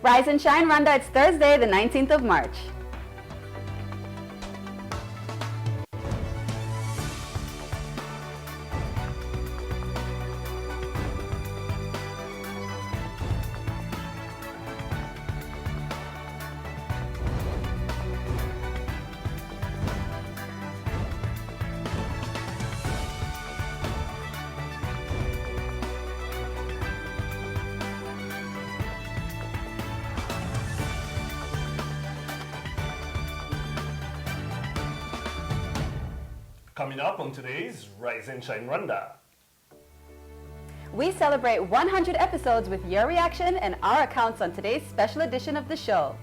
Rise and Shine Rwanda, it's Thursday, the 19th of March. Coming up on today's Rise and Shine Rwanda. We celebrate 100 episodes with your reaction and our accounts on today's special edition of the show.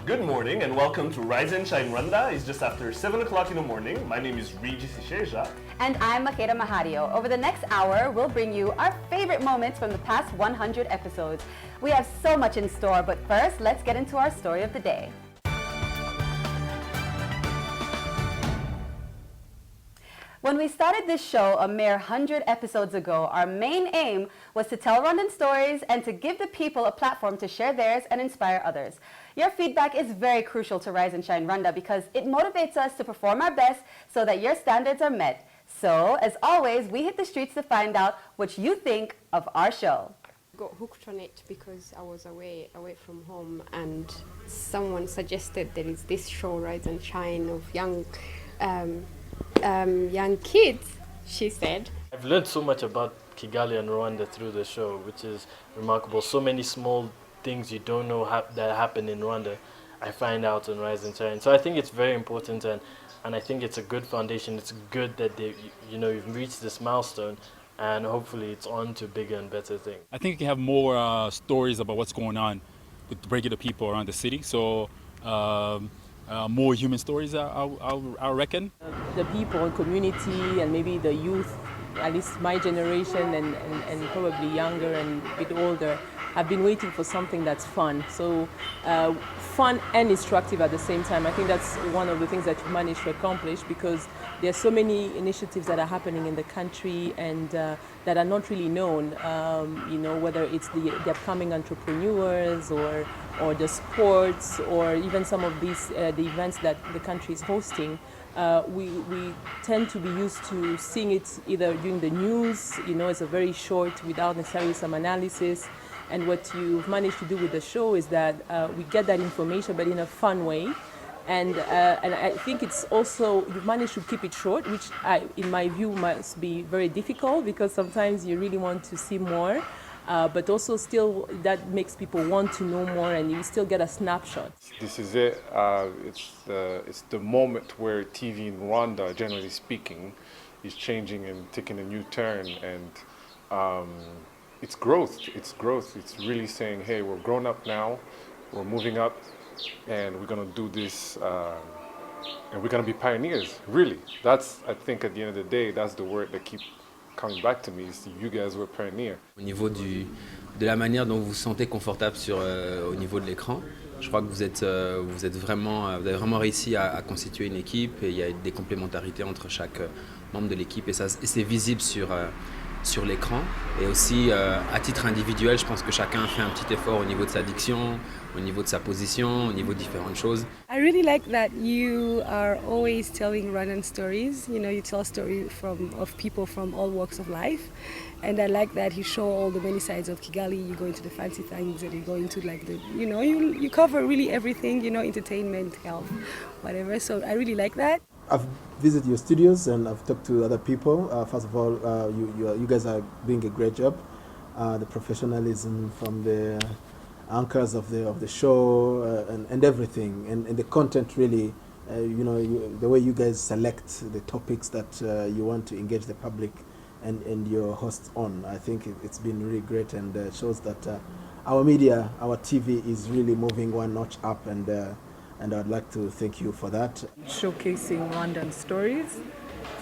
Good morning and welcome to Rise and Shine Rwanda. It's just after 7 o'clock in the morning. My name is Regis Isheja. And I'm Maka Mahario. Over the next hour, we'll bring you our favorite moments from the past 100 episodes. We have so much in store, but first, let's get into our story of the day. When we started this show a mere 100 episodes ago, our main aim was to tell Rwandan stories and to give the people a platform to share theirs and inspire others. Your feedback is very crucial to Rise and Shine Rwanda because it motivates us to perform our best so that your standards are met. So, as always, we hit the streets to find out what you think of our show. Got hooked on it because I was away from home, and someone suggested there is this show, Rise and Shine, of young kids, she said. I've learned so much about Kigali and Rwanda through the show, which is remarkable. So many small things you don't know that happen in Rwanda, I find out on Rise and Shine. So I think it's very important, and I think it's a good foundation. It's good that you've reached this milestone, and hopefully it's on to bigger and better things. I think you can have more stories about what's going on with regular people around the city. So. More human stories, I reckon. The people and community and maybe the youth, at least my generation and probably younger and a bit older, have been waiting for something that's fun. So fun and instructive at the same time. I think that's one of the things that you've managed to accomplish, because there are so many initiatives that are happening in the country and that are not really known, whether it's the upcoming entrepreneurs or the sports, or even some of these the events that the country is hosting. We tend to be used to seeing it either during the news, it's a very short, without necessarily some analysis. And what you've managed to do with the show is that we get that information, but in a fun way. And I think it's also, you've managed to keep it short, which in my view must be very difficult, because sometimes you really want to see more. But also still that makes people want to know more, and you still get a snapshot. This is it. It's the moment where TV in Rwanda, generally speaking, is changing and taking a new turn, and it's growth. It's growth. It's really saying, hey, we're grown up now, we're moving up, and we're gonna do this, and we're gonna be pioneers. Really, that's, I think, at the end of the day, that's the word that keeps coming back to me, is you guys were pioneer. Au niveau de la manière dont vous vous sentez confortable au niveau de l'écran, je crois que vous avez vraiment réussi à constituer une équipe, et il y a des complémentarités entre chaque membre de l'équipe, et c'est visible sur l'écran. Et aussi, à titre individuel, je pense que chacun a fait un petit effort au niveau de sa diction, au niveau de sa position, au niveau de différentes choses. I really like that you are always telling Rwandan stories. You tell stories of people from all walks of life. And I like that you show all the many sides of Kigali. You go into the fancy things, and you go into you cover really everything, entertainment, health, whatever. So I really like that. I've visited your studios and I've talked to other people. First of all, you guys are doing a great job. The professionalism from the anchors of the show and everything, and the content really, the way you guys select the topics that you want to engage the public and your hosts on. I think it's been really great, and shows that our media, our TV is really moving one notch up, and I'd like to thank you for that. Showcasing Rwandan stories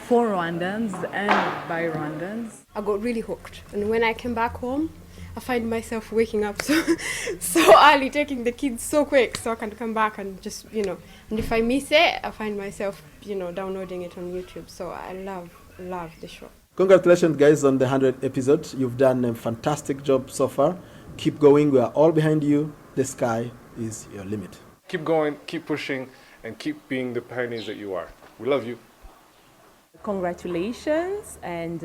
for Rwandans and by Rwandans. I got really hooked, and when I came back home, I find myself waking up so early, taking the kids so quick so I can come back and just, and if I miss it, I find myself, downloading it on YouTube. So I love the show. Congratulations, guys, on the 100th episode. You've done a fantastic job so far. keep going. We are all behind you. The sky is your limit. Keep going, keep pushing, and keep being the pioneers that you are. We love you. Congratulations and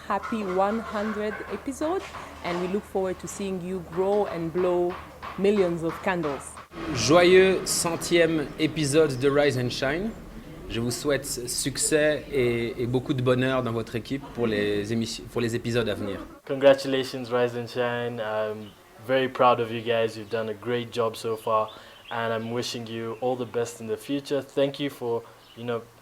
happy 100th episode, and we look forward to seeing you grow and blow millions of candles. Joyeux 100e épisode de Rise and Shine. Je vous souhaite succès et beaucoup de bonheur dans votre équipe pour les épisodes à venir. Congratulations, Rise and Shine. I'm very proud of you guys. You've done a great job so far, and I'm wishing you all the best in the future. Thank you for,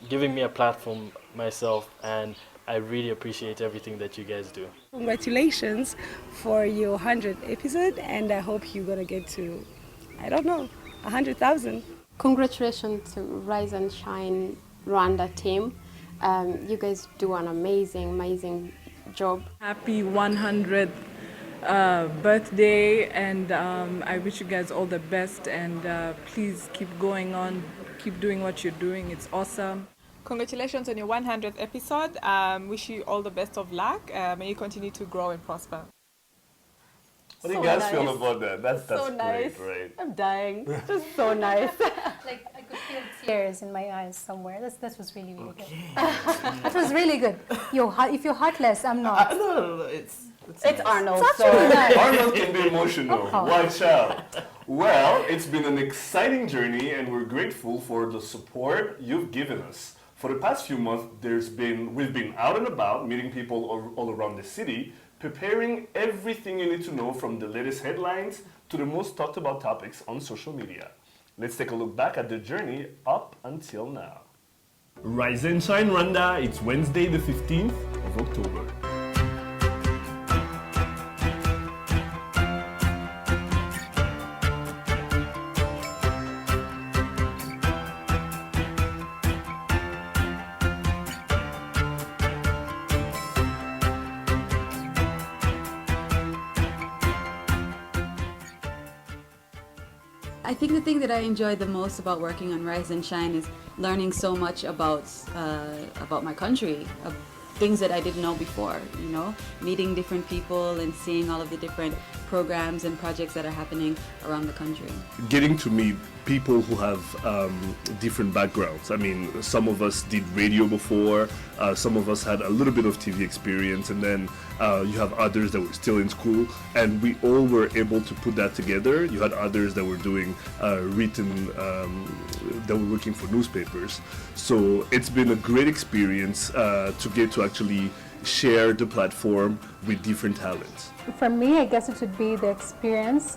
giving me a platform myself, and I really appreciate everything that you guys do. Congratulations for your 100th episode, and I hope you're gonna get to, 100,000. Congratulations to Rise and Shine Rwanda team. You guys do an amazing job. Happy 100th birthday, and I wish you guys all the best, and please keep going on, keep doing what you're doing. It's awesome. Congratulations on your 100th episode. Wish you all the best of luck. May you continue to grow and prosper. What do you guys feel about that? That's so nice. Great, right? I'm dying. Just so nice. Like I could feel tears in my eyes somewhere. That was really good. That was really good. If you're heartless, I'm not. No. It's Arnold. So nice. Arnold can be emotional. Watch out. Well, it's been an exciting journey, and we're grateful for the support you've given us. For the past few months, we've been out and about, meeting people all around the city, preparing everything you need to know, from the latest headlines to the most talked about topics on social media. Let's take a look back at the journey up until now. Rise and Shine Rwanda, it's Wednesday the 15th of October. I think the thing that I enjoy the most about working on Rise and Shine is learning so much about my country, of things that I didn't know before, meeting different people and seeing all of the different programs and projects that are happening around the country. Getting to meet people who have different backgrounds. I mean, some of us did radio before, some of us had a little bit of TV experience, and then you have others that were still in school, and we all were able to put that together. You had others that were doing written, that were working for newspapers. So it's been a great experience to get to actually share the platform with different talents. For me, I guess it would be the experience,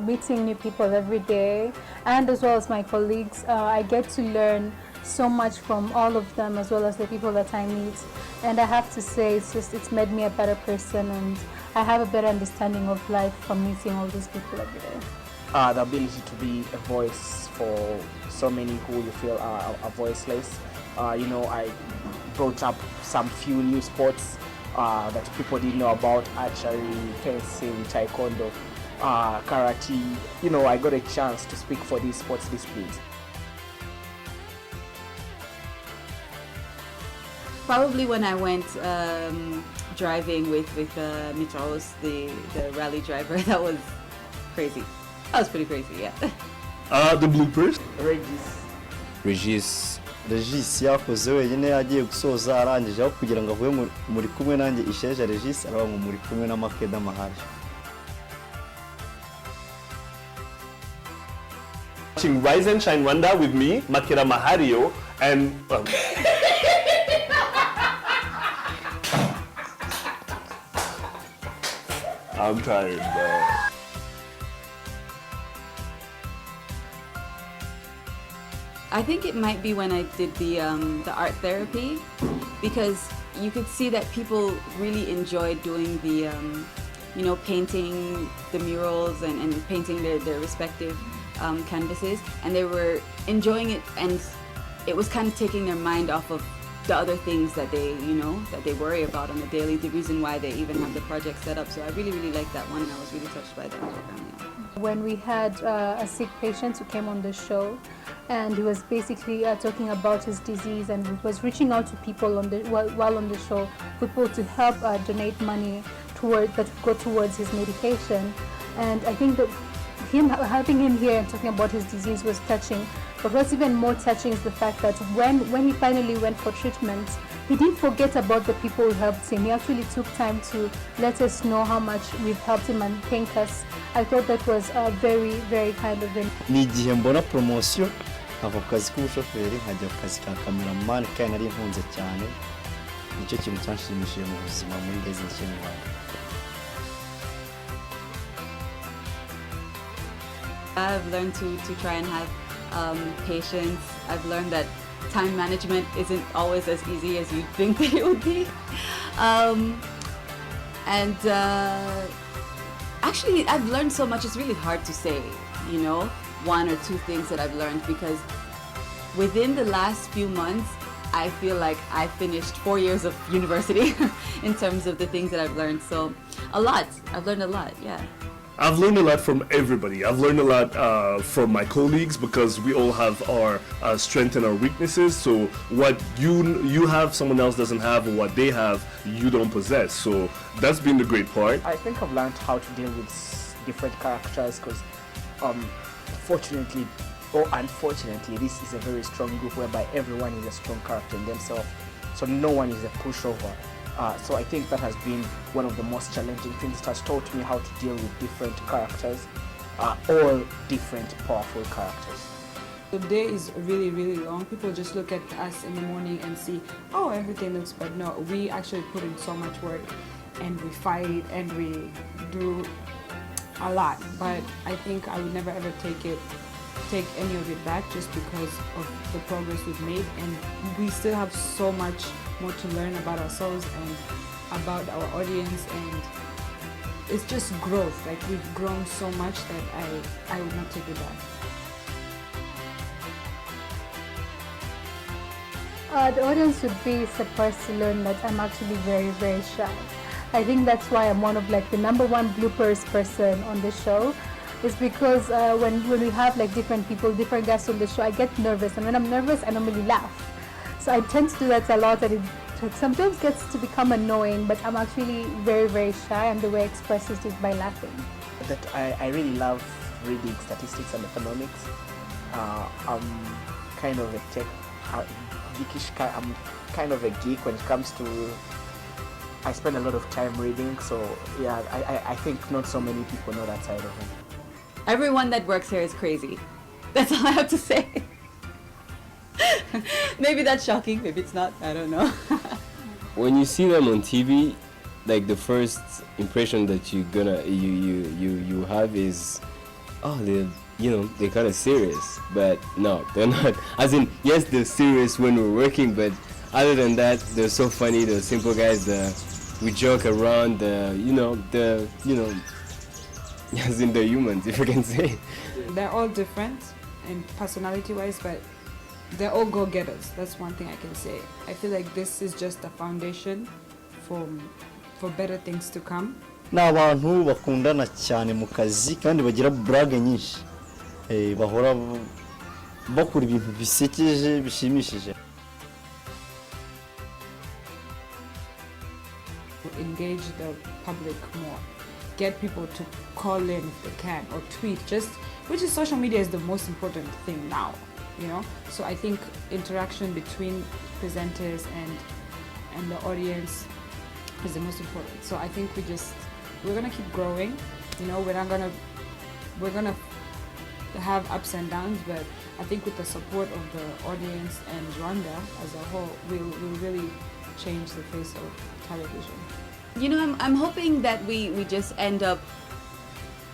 meeting new people every day, and as well as my colleagues. I get to learn so much from all of them, as well as the people that I meet. And I have to say, it's made me a better person, and I have a better understanding of life from meeting all these people every day. The ability to be a voice for so many who you feel are voiceless. I brought up some few new sports that people didn't know about: archery, fencing, taekwondo, karate. I got a chance to speak for these sports disciplines. Probably when I went driving with Mitros, the rally driver, that was crazy. That was pretty crazy, yeah. The bloopers. Regis yakoze wenyine agiye gusoza arangije aho kugira ngo avuye muri kumwe nanjye Isheja Regis araba muri kumwe na Makeda Mahari. Watching Rise and Shine Rwanda with me, Makeda Mahario, and I'm tired, bro. I think it might be when I did the art therapy, because you could see that people really enjoyed doing the, painting the murals and painting their respective canvases, and they were enjoying it, and it was kind of taking their mind off of the other things that they, that they worry about on the daily, the reason why they even have the project set up. So I really, really liked that one, and I was really touched by that program. Yeah. When we had a sick patient who came on the show, and he was basically talking about his disease, and he was reaching out to people while on the show, people to help donate money that go towards his medication. And I think that having him here and talking about his disease was touching. But what's even more touching is the fact that when he finally went for treatment, he didn't forget about the people who helped him. He actually took time to let us know how much we've helped him and thank us. I thought that was very, very kind of him. Ni igihe mbona promotion ava ku kazi k'ubushoferi nkajya ku kazi ka cameraman kandi nari nkunze cyane. Nicyo kintu cyanshimishije mu buzima muri Rise and Shine Rwanda. I've learned to try and have patience. I've learned that time management isn't always as easy as you'd think that it would be. Actually, I've learned so much, it's really hard to say, you know, one or two things that I've learned, because within the last few months, I feel like I finished 4 years of university in terms of the things that I've learned. So a lot, I've learned a lot, yeah. I've learned a lot from everybody. I've learned a lot from my colleagues, because we all have our strengths and our weaknesses. So what you have, someone else doesn't have, or what they have, you don't possess. So that's been the great part. I think I've learned how to deal with different characters, because fortunately or unfortunately, this is a very strong group whereby everyone is a strong character in themselves. So no one is a pushover. So I think that has been one of the most challenging things. It has taught me how to deal with different characters, all different powerful characters. The day is really, really long. People just look at us in the morning and see, oh, everything looks, but no, we actually put in so much work, and we fight and we do a lot. But I think I would never ever take any of it back, just because of the progress we've made, and we still have so much more to learn about ourselves and about our audience, and it's just growth. Like, we've grown so much that I would not take it back. The audience would be surprised to learn that I'm actually very, very shy. I think that's why I'm one of the #1 bloopers person on the show. Is because when we have different people, different guests on the show, I get nervous, and when I'm nervous, I normally laugh. So I tend to do that a lot, and it sometimes gets to become annoying, but I'm actually very, very shy, and the way I express it is by laughing. That I really love reading statistics and economics. I'm kind of a geekish guy. I'm kind of a geek when it comes to. I spend a lot of time reading, so yeah, I think not so many people know that side of me. Everyone that works here is crazy. That's all I have to say. Maybe that's shocking, maybe it's not, I don't know. When you see them on TV, the first impression that you have is, oh, they're kind of serious, but no, they're not. As in, yes, they're serious when we're working, but other than that, they're so funny. They're simple guys. We joke around. As in, they're humans, if I can say. They're all different and personality-wise, but they're all go-getters. That's one thing I can say. I feel like this is just a foundation for better things to come. Ni abantu bakundana cyane mu kazi kandi bagira brag nyinshi. Bahora bakora ibintu bisekeje bishimishije. Engage the public more. Get people to call in if they can, or tweet, which is social media is the most important thing now, you know. So I think interaction between presenters and the audience is the most important. So I think we're gonna keep growing, you know. We're gonna have ups and downs, but I think with the support of the audience and Rwanda as a whole, we'll really change the face of television. You know, I'm hoping that we just end up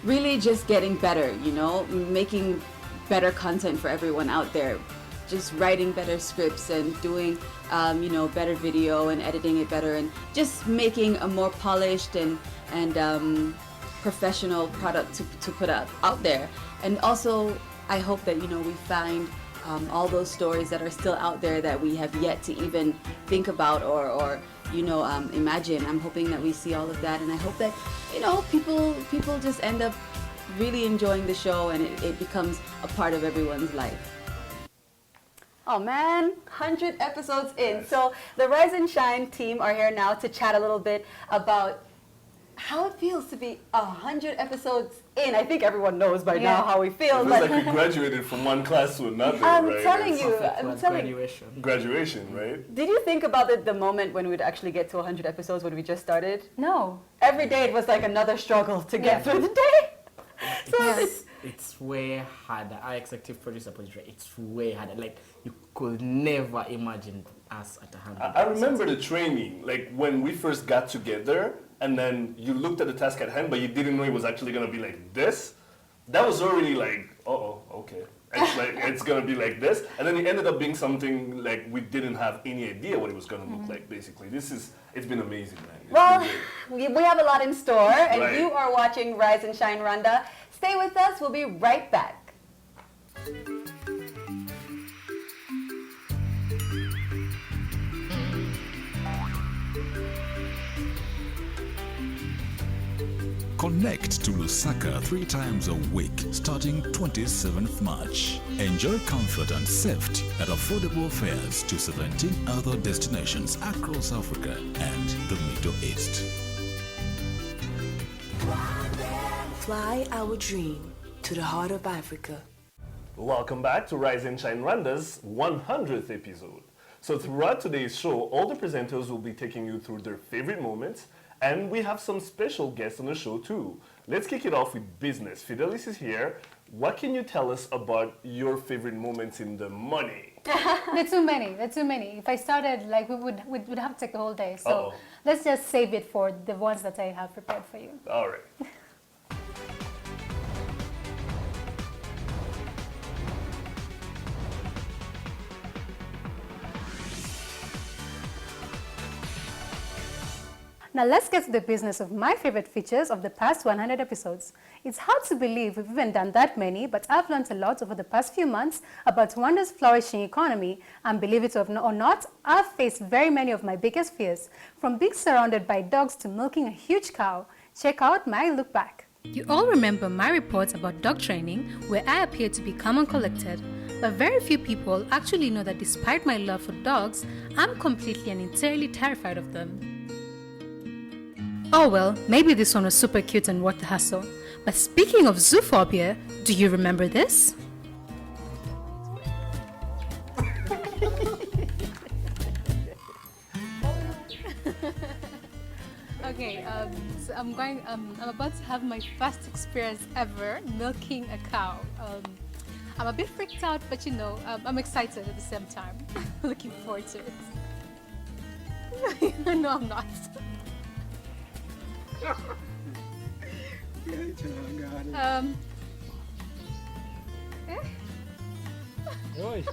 really just getting better, you know, making better content for everyone out there, just writing better scripts and doing, better video and editing it better, and just making a more polished and professional product to put out there. And also, I hope that, we find all those stories that are still out there that we have yet to even think about or imagine. I'm hoping that we see all of that, and I hope that, people just end up really enjoying the show, and it becomes a part of everyone's life. Oh man, 100 episodes in. So the Rise and Shine team are here now to chat a little bit about how it feels to be 100 episodes in. I think everyone knows by now how we feel. It feels like we graduated from one class to another, I'm right? telling you, I'm telling you. Graduation, right? Did you think about it the moment when we'd actually get to 100 episodes when we just started? No. Every day it was like another struggle to get through the day. So it's way harder. Our executive producer, it's way harder. Like, you could never imagine us at 100. I remember the training, like when we first got together, and then you looked at the task at hand, but you didn't know it was actually gonna be like this. That was already like, okay. It's like it's gonna be like this, and then it ended up being something like we didn't have any idea what it was gonna look like. Basically, it's been amazing, man. Well, we have a lot in store, and Right. you are watching Rise and Shine Rwanda. Stay with us. We'll be right back. Connect to Lusaka 3 times a week starting 27th March. Enjoy comfort and safety at affordable fares to 17 other destinations across Africa and the Middle East. Fly our dream to the heart of Africa. Welcome back to Rise and Shine Rwanda's 100th episode. So throughout today's show, all the presenters will be taking you through their favorite moments, and we have some special guests on the show too. Let's kick it off with business. Fidelis is here. What can you tell us about your favorite moments in the money? There are too many. If I started, like, we'd have to take the whole day. So let's just save it for the ones that I have prepared for you. All right. Now let's get to the business of my favorite features of the past 100 episodes. It's hard to believe we've even done that many, but I've learned a lot over the past few months about Rwanda's flourishing economy, and believe it or not, I've faced very many of my biggest fears, from being surrounded by dogs to milking a huge cow. Check out my look back. You all remember my reports about dog training, where I appeared to be calm and collected, but very few people actually know that despite my love for dogs, I'm completely and entirely terrified of them. Oh well, maybe this one was super cute and worth the hassle. But speaking of zoophobia, do you remember this? Okay, so I'm about to have my first experience ever milking a cow. I'm a bit freaked out, but you know, I'm excited at the same time. Looking forward to it. No, I'm not. Oi.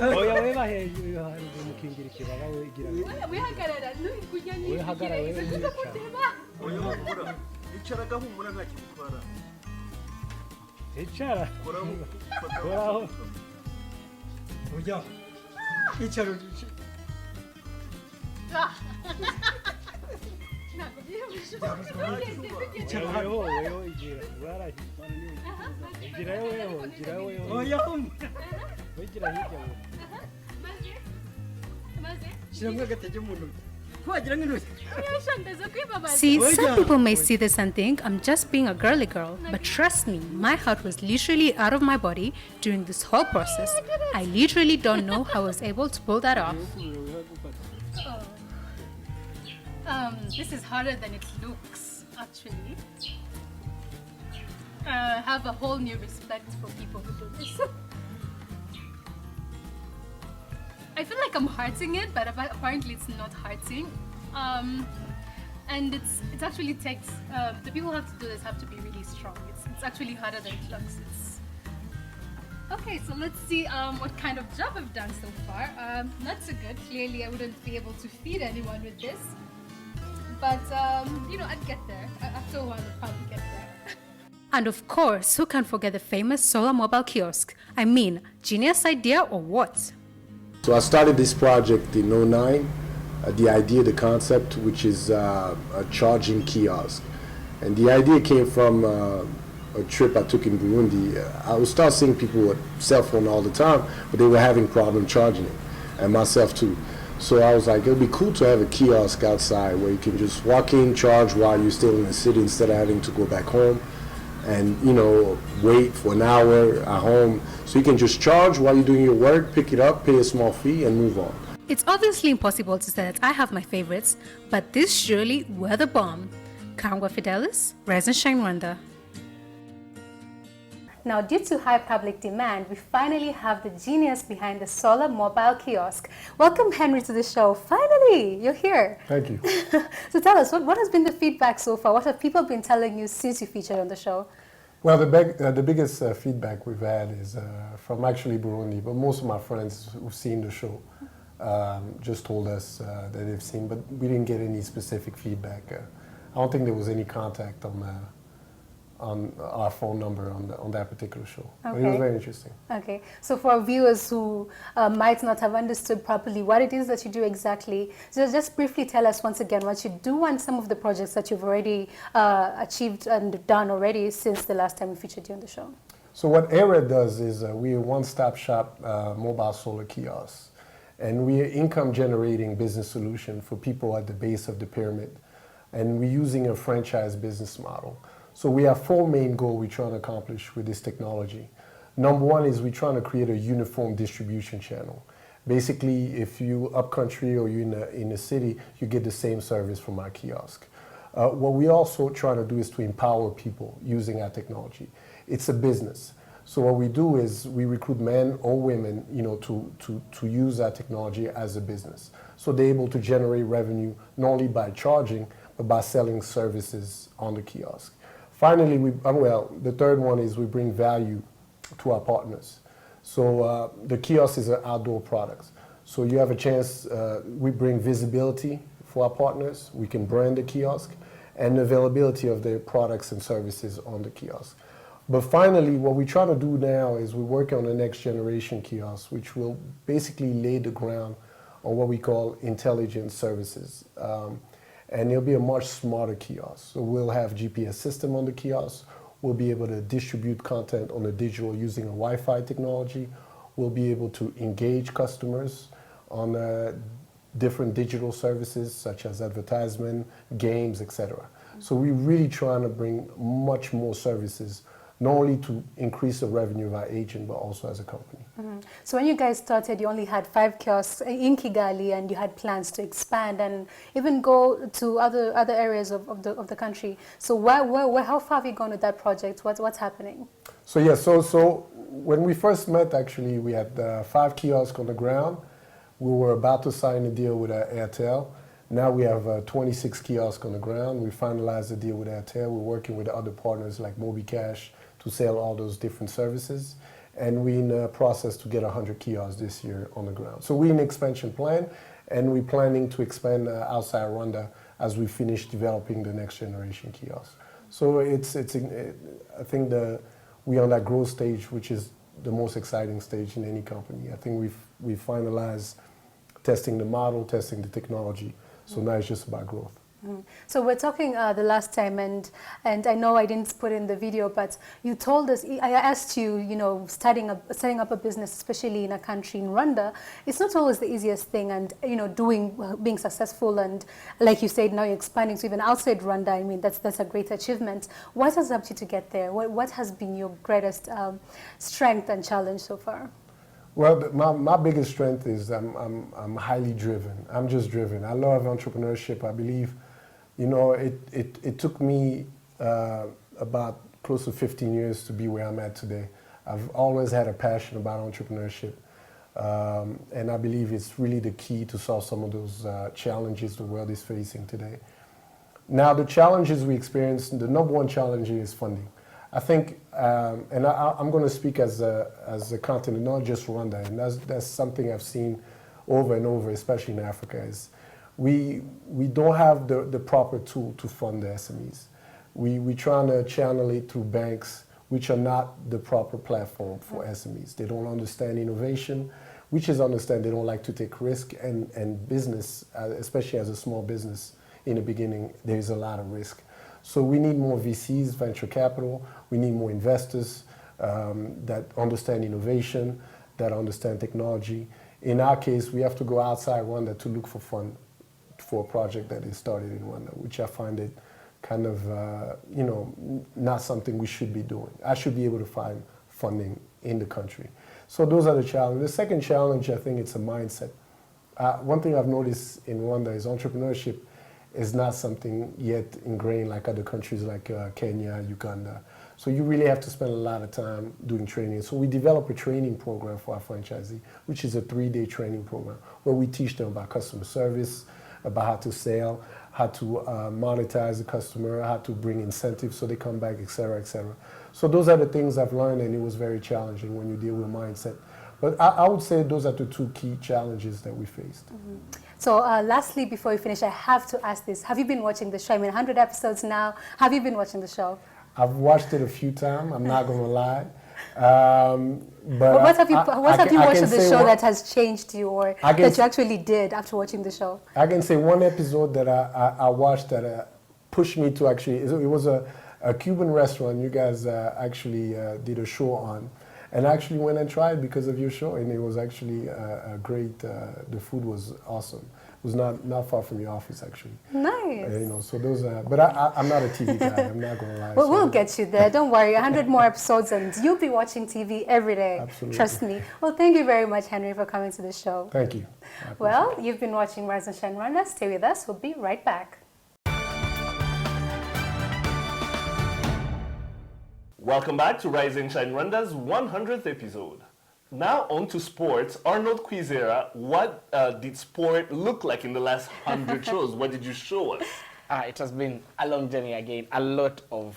Oya weba hejuru mukingira ikibaba wigira. Wihagarara n'urikunya ni. Wihagarara wewe Uza kundeba. Oya humura. Icara gahumura nta kigutwara. Icara. Koraho. Oya. Icara. See, some people may see this and think I'm just being a girly girl, but trust me, my heart was literally out of my body during this whole process. I literally don't know how I was able to pull that off. This is harder than it looks, actually. I have a whole new respect for people who do this. I feel like I'm hearting it, but apparently it's not hearting. And it actually takes, the people who have to do this have to be really strong. It's actually harder than it looks. Okay, so let's see what kind of job I've done so far. Not so good. Clearly I wouldn't be able to feed anyone with this. But, you know, I'd get there. After a while, I'd probably get there. And of course, who can forget the famous solar mobile kiosk? I mean, genius idea or what? So I started this project in 2009. The idea, the concept, which is a charging kiosk. And the idea came from a trip I took in Burundi. I would start seeing people with cell phone all the time, but they were having problem charging it. and myself too. So I was like, it'd be cool to have a kiosk outside where you can just walk in, charge while you're still in the city instead of having to go back home and, you know, wait for an hour at home. So you can just charge while you're doing your work, pick it up, pay a small fee, and move on. It's obviously impossible to say that I have my favorites, but this surely were the bomb. Kangwa Fidelis, Rise and Shine Rwanda. Now, due to high public demand, we finally have the genius behind the solar mobile kiosk. Welcome, Henry, to the show. Finally, you're here. Thank you. So tell us, what has been the feedback so far? What have people been telling you since you featured on the show? Well, the biggest feedback we've had is from actually Burundi, but most of my friends who've seen the show just told us that they've seen, but we didn't get any specific feedback. I don't think there was any contact on our phone number on that particular show. Okay. But it was very interesting. Okay, so for our viewers who might not have understood properly what it is that you do exactly, just briefly tell us once again what you do and some of the projects that you've already achieved and done already since the last time we featured you on the show. So what ARED does is we're a one-stop shop mobile solar kiosk, and we're income generating business solution for people at the base of the pyramid, and we're using a franchise business model. So we have four main goals we're trying to accomplish with this technology. Number one is we're trying to create a uniform distribution channel. Basically, if you're upcountry or you're in a city, you get the same service from our kiosk. What we also try to do is to empower people using our technology. It's a business. So what we do is we recruit men or women, you know, to use our technology as a business. So they're able to generate revenue not only by charging, but by selling services on the kiosk. Finally, the third one is we bring value to our partners. So the kiosk is an outdoor product. So you have a chance, we bring visibility for our partners. We can brand the kiosk and availability of their products and services on the kiosk. But finally, what we're trying to do now is we're working on the next generation kiosk, which will basically lay the ground on what we call intelligent services. And it'll be a much smarter kiosk. So we'll have GPS system on the kiosk. We'll be able to distribute content on the digital using a Wi-Fi technology. We'll be able to engage customers on different digital services such as advertisement, games, etc. So we're really trying to bring much more services, not only to increase the revenue of our agent, but also as a company. Mm-hmm. So when you guys started, you only had 5 kiosks in Kigali, and you had plans to expand and even go to other areas of the country. So how far have you gone with that project? What's happening? So yeah, so when we first met, actually, we had 5 kiosks on the ground. We were about to sign a deal with Airtel. Now we have 26 kiosks on the ground. We finalized the deal with Airtel. We're working with other partners like MobiCash to sell all those different services. And we're in the process to get 100 kiosks this year on the ground. So we're in the plan, and we're planning to expand outside Rwanda as we finish developing the next generation kiosk. So I think we're on that growth stage, which is the most exciting stage in any company. I think we've finalized testing the model, testing the technology. So now it's just about growth. Mm. So we're talking the last time, and I know I didn't put in the video, but you told us, I asked you, you know, setting up a business, especially in a country in Rwanda, it's not always the easiest thing, and you know, being successful, and like you said, now you're expanding to even outside Rwanda. I mean, that's a great achievement. What has helped you to get there? What has been your greatest strength and challenge so far? Well, my biggest strength is I'm highly driven. I'm just driven. I love entrepreneurship. I believe, you know, it took me about close to 15 years to be where I'm at today. I've always had a passion about entrepreneurship, and I believe it's really the key to solve some of those challenges the world is facing today. Now, the challenges we experience, the number one challenge is funding. I think, and I'm going to speak as a continent, not just Rwanda, and that's something I've seen over and over, especially in Africa, is we don't have the proper tool to fund the SMEs. We're trying to channel it through banks, which are not the proper platform for SMEs. They don't understand innovation, which is understand they don't like to take risk, and business, especially as a small business in the beginning, there's a lot of risk. So we need more VCs, venture capital. We need more investors that understand innovation, that understand technology. in our case, we have to go outside Rwanda to look for fund for a project that is started in Rwanda, which I find it kind of, not something we should be doing. I should be able to find funding in the country. So those are the challenges. The second challenge, I think it's a mindset. One thing I've noticed in Rwanda is entrepreneurship is not something yet ingrained like other countries like Kenya, Uganda. So you really have to spend a lot of time doing training. So we develop a training program for our franchisee, which is a 3-day training program where we teach them about customer service, about how to sell, how to monetize the customer, how to bring incentives so they come back, et cetera, et cetera. So those are the things I've learned, and it was very challenging when you deal with mindset. But I would say those are the 2 key challenges that we faced. So lastly, before we finish, I have to ask this. Have you been watching the show? I mean, 100 episodes now. Have you been watching the show? I've watched it a few times, I'm not going to lie. But what have you watched of the show that has changed you, or that you actually did after watching the show? I can say one episode that I watched that pushed me to actually, it was a Cuban restaurant you guys actually did a show on. And I actually went and tried because of your show, and it was actually a great, the food was awesome. It was not far from your office, actually. Nice. So those are, but I'm not a TV guy, I'm not going to lie. Well, we'll get you there, don't worry. 100 more episodes and you'll be watching TV every day. Absolutely. Trust me. Well, thank you very much, Henry, for coming to the show. Thank you. Well, you've been watching Rise and Shine Rwanda. Stay with us, we'll be right back. Welcome back to Rise and Shine Rwanda's 100th episode. Now on to sports. Arnold Kwizera, what did sport look like in the last 100 shows? What did you show us? It has been a long journey again. A lot of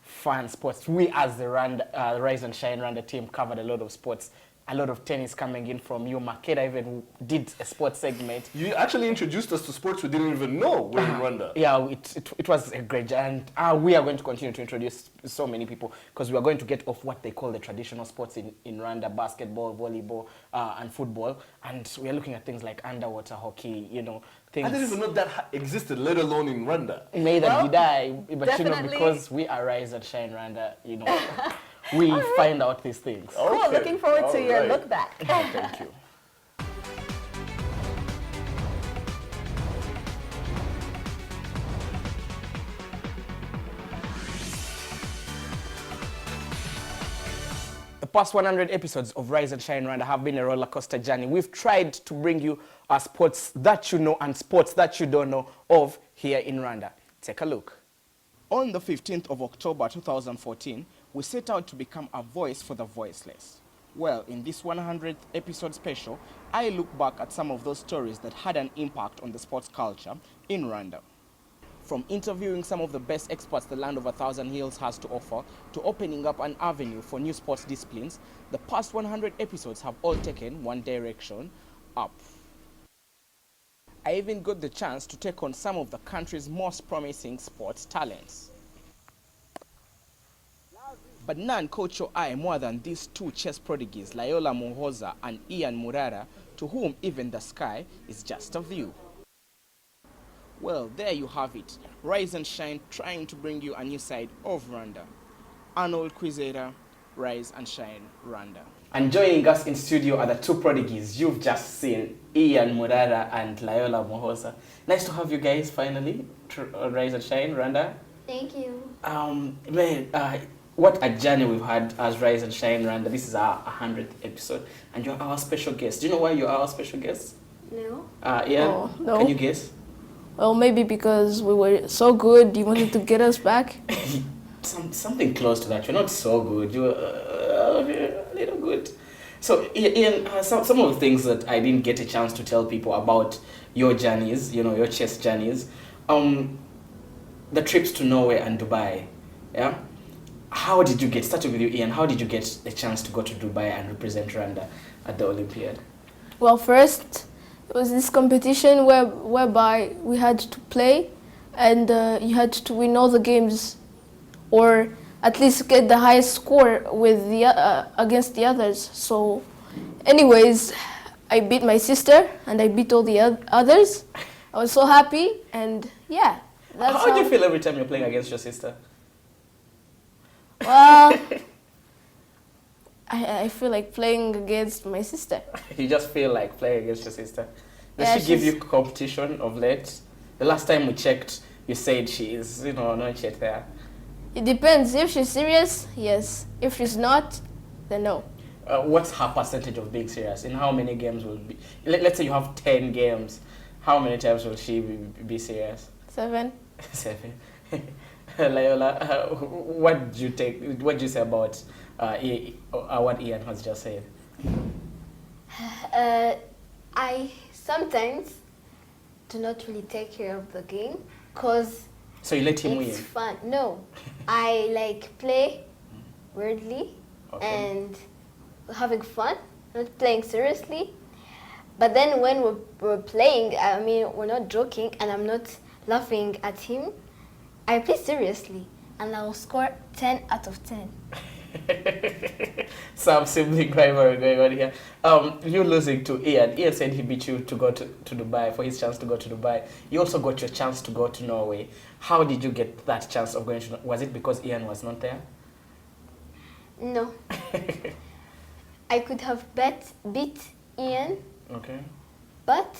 fun sports. We as the Rise and Shine Rwanda team covered a lot of sports. A lot of tennis coming in from you. Maka even did a sports segment. You actually introduced us to sports we didn't even know were in Rwanda. Yeah, it was a great journey. And we are going to continue to introduce so many people because we are going to get off what they call the traditional sports in Rwanda: basketball, volleyball, and football. And we are looking at things like underwater hockey, things. I didn't even know that existed, let alone in Rwanda. Neither did I. But because we are Rise and Shine Rwanda, we find out these things. Cool, looking forward to your look back. Thank you. The past 100 episodes of Rise and Shine Rwanda have been a roller coaster journey. We've tried to bring you sports that you know and sports that you don't know of here in Rwanda. Take a look. On the 15th of October 2014, we set out to become a voice for the voiceless. Well, in this 100th episode special, I look back at some of those stories that had an impact on the sports culture in Rwanda. From interviewing some of the best experts the land of 1,000 hills has to offer, to opening up an avenue for new sports disciplines, the past 100 episodes have all taken one direction: up. I even got the chance to take on some of the country's most promising sports talents. But none caught your eye more than these 2 chess prodigies, Layola Muhoza and Ian Murara, to whom even the sky is just a view. Well, there you have it. Rise and Shine, trying to bring you a new side of Rwanda. Arnold Kwizera, Rise and Shine Rwanda. And joining us in studio are the 2 prodigies you've just seen, Ian Murara and Layola Muhoza. Nice to have you guys finally, Rise and Shine Rwanda. Thank you. What a journey we've had as Rise and Shine Rwanda. This is our 100th episode, and you're our special guest. Do you know why you're our special guest? No. Ian, No. Can you guess? Well, maybe because we were so good, you wanted to get us back? Something close to that. You're not so good. You're a little good. So, Ian, some of the things that I didn't get a chance to tell people about your journeys, your chess journeys, the trips to Norway and Dubai, yeah? How did you get, starting with you, Ian, how did you get the chance to go to Dubai and represent Rwanda at the Olympiad? Well, first, it was this competition whereby we had to play, and you had to win all the games, or at least get the highest score with against the others. So, anyways, I beat my sister, and I beat all the others. I was so happy, and yeah. How do you feel every time you're playing against your sister? Well, I feel like playing against my sister. You just feel like playing against your sister. Does Yeah, she give she's- you competition of late? The last time we checked, you said she is, not yet there. It depends. If she's serious, yes. If she's not, then no. What's her percentage of being serious? In how many games will be? Let's say you have 10 games. How many times will she be serious? 7. 7. Layola, what do you say about what Ian has just said? I sometimes do not really take care of the game because So you let him it's win? fun. No, I like play weirdly and having fun, not playing seriously. But then when we're playing, I mean, we're not joking and I'm not laughing at him. I play seriously and I'll score 10 out of 10. Some sibling rivalry going on here. You losing to Ian. Ian said he beat you to go to Dubai, for his chance to go to Dubai. You also got your chance to go to Norway. How did you get that chance of going to Was it because Ian was not there? No. I could have beat Ian, Okay. but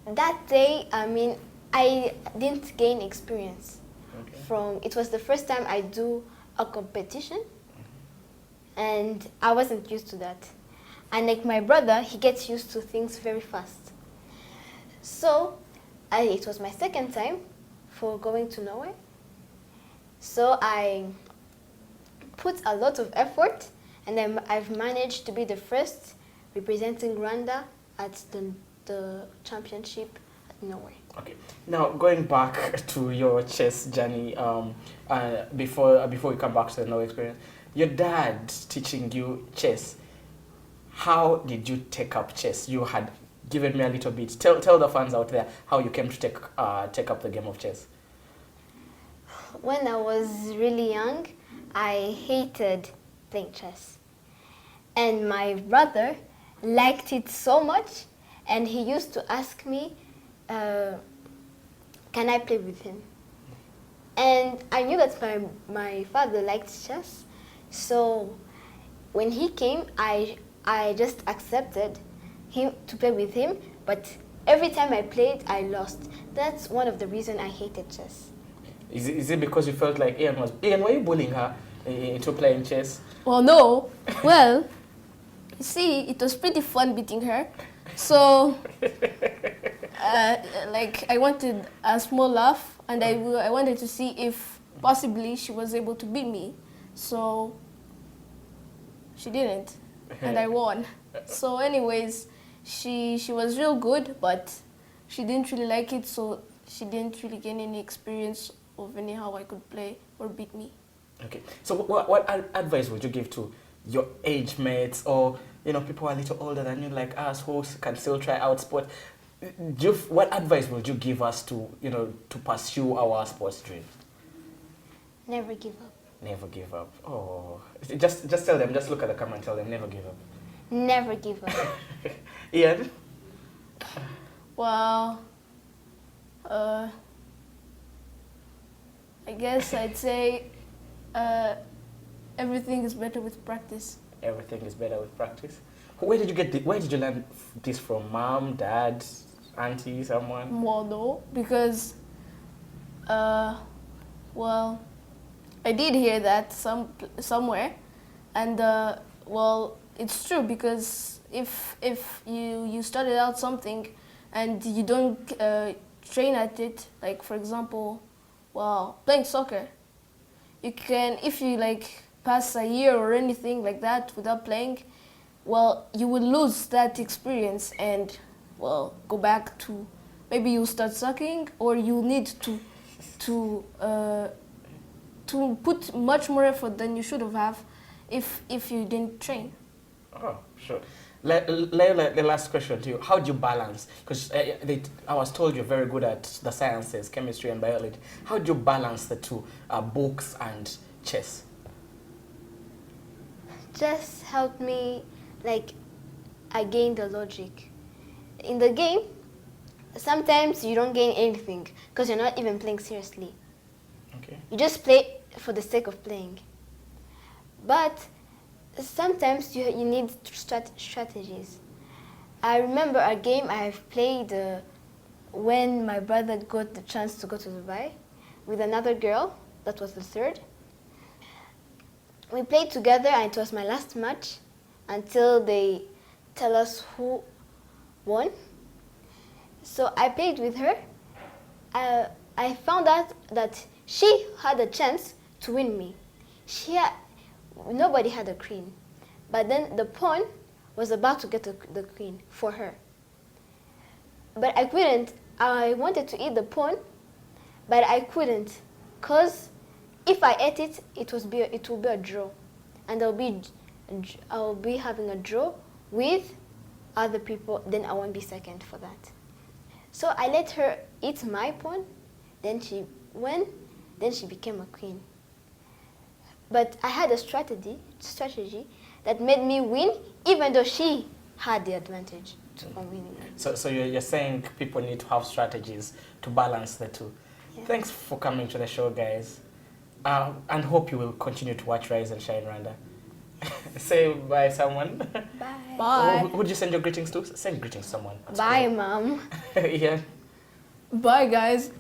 that day, I mean, I didn't gain experience from, it was the first time I do a competition and I wasn't used to that. And like my brother, he gets used to things very fast. So it was my second time for going to Norway. So I put a lot of effort and then I've managed to be the first representing Rwanda at the championship at Norway. Okay. Now going back to your chess journey, before we come back to the Norway experience, your dad teaching you chess. How did you take up chess? You had given me a little bit. Tell the fans out there how you came to take up the game of chess. When I was really young, I hated playing chess. And my brother liked it so much, and he used to ask me, can I play with him? And I knew that my father liked chess, so when he came, I just accepted him to play with him, but every time I played, I lost. That's one of the reasons I hated chess. Is it because you felt like Ian, were you bullying her into playing chess? Well, no. Well, you see, it was pretty fun beating her. So, like, I wanted a small laugh, and I wanted to see if possibly she was able to beat me. So, she didn't, and I won. So, anyways, she was real good, but she didn't really like it, so she didn't really gain any experience of anyhow I could play or beat me. Okay. So, what advice would you give to your age mates or people a little older than you, like us, who can still try out sport? What advice would you give us to to pursue our sports dreams? Never give up. Never give up. Oh, just tell them. Just look at the camera and tell them never give up. Never give up. Ian? Well, I guess I'd say everything is better with practice. Everything is better with practice. Where did you learn this from? Mom, dad, auntie, someone? Well, no, because well, I did hear that somewhere, and well, it's true, because if you started out something and you don't train at it, like for example, well, playing soccer, you can, if you like pass a year or anything like that without playing, well, you will lose that experience and, well, go back to, maybe you'll start sucking, or you need to put much more effort than you should have if you didn't train. Oh, sure. The last question to you: how do you balance? Because I was told you're very good at the sciences, chemistry and biology. How do you balance the two, books and chess? Chess helped me, like, I gained the logic. In the game, sometimes you don't gain anything because you're not even playing seriously. Okay. You just play for the sake of playing. But sometimes you need strategies. I remember a game I have played when my brother got the chance to go to Dubai with another girl, that was the third. We played together and it was my last match until they tell us who won. So I played with her. I found out that she had a chance to win me. Nobody had a queen, but then the pawn was about to get the queen for her. But I couldn't. I wanted to eat the pawn, but I couldn't, because if I ate it, it will be a draw, and I'll be having a draw with other people. Then I won't be second for that. So I let her eat my pawn. Then she won. Then she became a queen. But I had a strategy that made me win, even though she had the advantage on winning. So you're saying people need to have strategies to balance the two. Yeah. Thanks for coming to the show, guys. And hope you will continue to watch Rise and Shine Rwanda. Say bye, someone. Bye. Bye. Who would you send your greetings to? Send greetings to someone. That's bye, cool. Mom. Yeah. Bye, guys.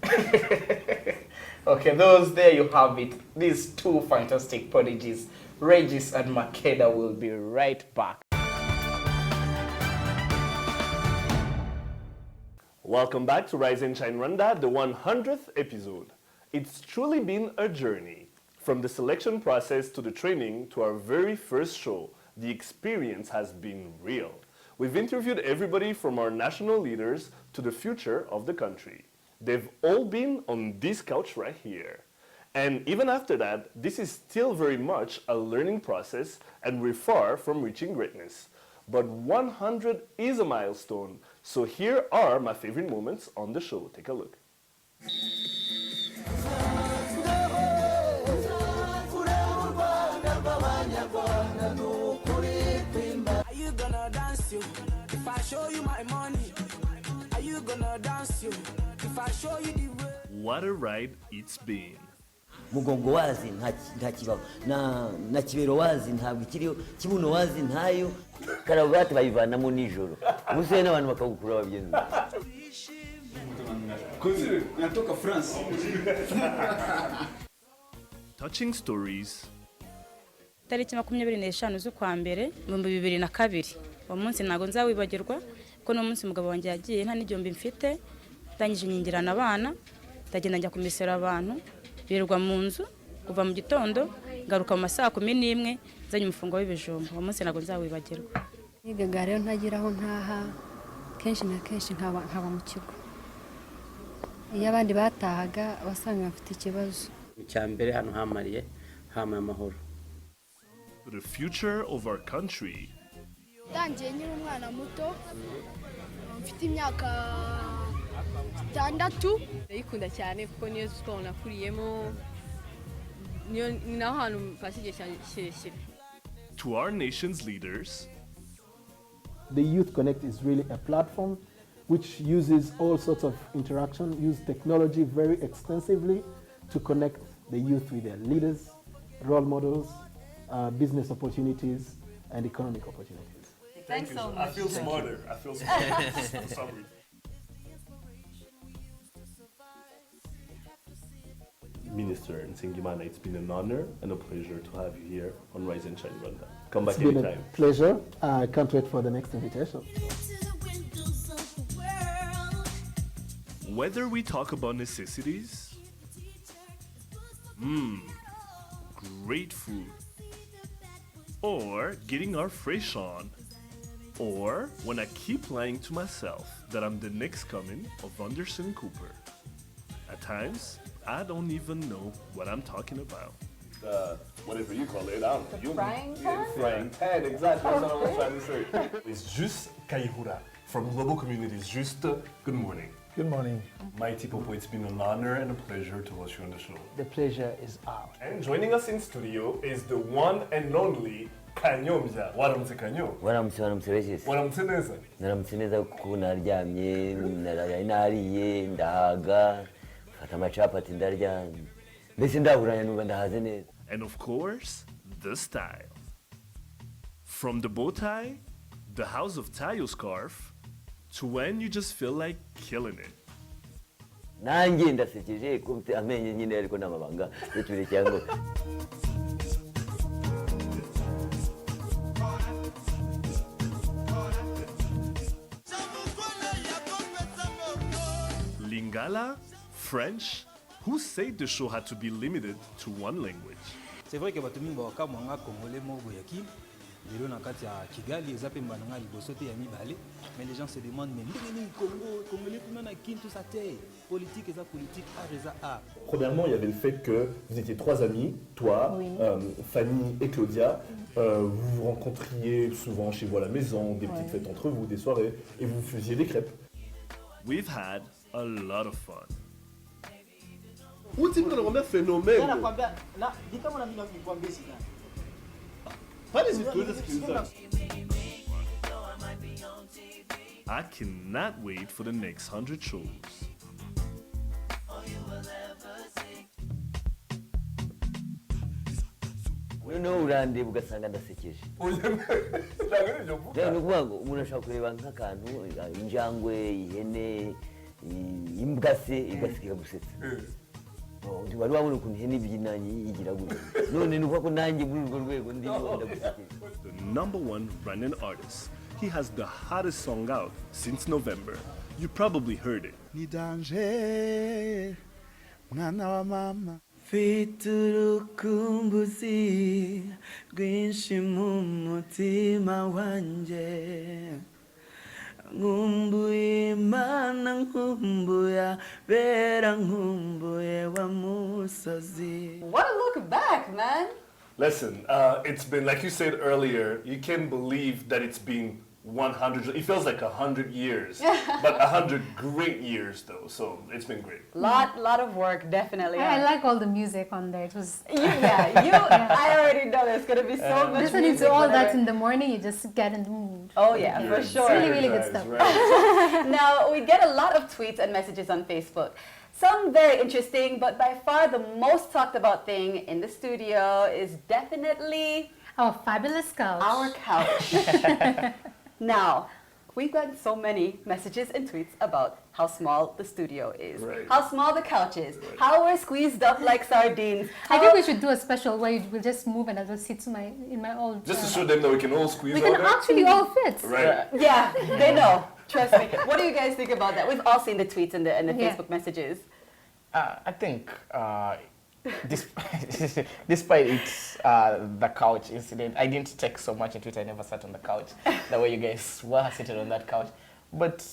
Okay, there you have it. These two fantastic prodigies, Regis and Makeda, will be right back. Welcome back to Rise and Shine Rwanda, the 100th episode. It's truly been a journey. From the selection process to the training to our very first show, the experience has been real. We've interviewed everybody from our national leaders to the future of the country. They've all been on this couch right here. And even after that, this is still very much a learning process and we're far from reaching greatness. But 100 is a milestone, so here are my favorite moments on the show. Take a look. Are you gonna dance you if I show you my money? Are you gonna dance you if I show you the way? What a ride it's been. Mugongo wazi nta kibaho na kibero wazi ntabwo ikiriho kibuno wazi ntayo karabati bayivanamo nijoro muze n'abantu bakagukura babigenza kuzi natoka France. Touching stories. Tariki 25 z'ukwa mbere 2002 uwo munsi ntago nzawibagirwa ko no munsi mugabo wanjye yagiye nta n'igihombi mfite ndangije nyingirana abana ndagenda njya kumisera abantu birirwa mu nzu kuva mu gitondo ngaruka mu masaha 11 zanye umufungo w'ibijumba uwo munsi ntago nzawibagirwa. Nigaga rero ntagira aho ntaha kenshi na kenshi nkaba mu kigo iyo abandi batahaga wasanga bafite ikibazo. Icyambere hano hamariye amahoro. The future of our country. Tangiye nyiri umwana muto mfite imyaka 6 ndayikunda cyane kuko niyo siko nakuriyemo niyo naho hano fasige cyane kirekire. To our nation's leaders. The Youth Connect is really a platform which uses all sorts of interaction, use technology very extensively to connect the youth with their leaders, role models, business opportunities, and economic opportunities. Thanks so much. I feel smarter. Sorry. Minister Nsengimana, it's been an honor and a pleasure to have you here on Rise and Shine Rwanda. Come back anytime. It's been a pleasure. I can't wait for the next invitation. Whether we talk about necessities, great food, or getting our fresh on, or when I keep lying to myself that I'm the next coming of Anderson Cooper. At times, I don't even know what I'm talking about. Whatever you call it, I don't know. The frying pan? Frying pan, exactly. That's what I was trying to say. It's just Kaihura from Global Communities. Just good morning. Good morning. Mighty Popo, it's been an honor and a pleasure to host you on the show. The pleasure is ours. And joining us in studio is the one and only Kanyo Mja. Waramutse Kanyo. Waramutse Regis. Waramutse neza. Naramutse neza kuko naryamye, nariye, ndahaga, fata amacapati ndarya. Mbese ndaburanya numva ndahaze neza. And of course, the style. From the bow tie, the house of Tayo scarf, to when you just feel like killing it. nanjye ndasekeje kumte amenye nyine ariko n'amabanga y'ikibiri cyango. Lingala, French, who said the show had to be limited to one language? C'est vrai que batu mingi bakamwanga congolais moko ya ki lelo na kati ya Kigali eza pe mbana nga liboso te ya mibale mais les gens se demandent mais ndenge nini Congo congolais kuna na kintu sa te politique eza politique art eza art. Premièrement, il y avait le fait que vous étiez trois amis, toi, Fanny et Claudia. Vous vous rencontriez souvent chez vous à la maison, des petites fêtes entre vous, des soirées, et vous faisiez des crêpes. We've had a lot of fun. Où tu me remets phénomène? Pas les I cannot wait for the next 100 shows. noneho urandeba ugasanga ndasekeje. Ni ukuvuga ngo umuntu ashobora kureba nk'akantu injangwe, ihene, imbwa se igasiga ikagusetsa. Wari wabona ukuntu ihene ibyina yigira gutya. None ni uko nanjye muri urwo rwego ndimo ndagusekeje. The #1 Rwandan artist. He has the hottest song out since November. You probably heard it. Ni danger, mwana wa mama. Fiturukumbuzi, rwinshi mu mutima wanje. Nkumbuye Imana, nkumbuya bera, nkumbuye wa musozi. What a look back, man. Listen, it's been, like you said earlier, you can't believe that it's been 100, it feels like 100 years, but 100 great years though, so it's been great. Lot of work, definitely. I like all the music on there. It was I already know there's gonna be so much listening music, to all whatever. that in the morning, you just get in the mood. Oh yeah, for sure. It's really good stuff. Now, we get a lot of tweets and messages on Facebook. Some very interesting, but by far the most talked about thing in the studio is definitely our fabulous couch. Our couch. Now, we've gotten so many messages and tweets about how small the studio is, how small the couch is, how we're squeezed up like sardines. I think we should do a special where we'll just move and I'll just sit in my old. Just to show them that we can all squeeze. We can actually all fit. Right. Yeah, they know. Trust me. What do you guys think about that? We've all seen the tweets and the Facebook messages. I think despite it's the couch incident, I didn't take so much into it. I never sat on the couch the way you guys were seated on that couch. But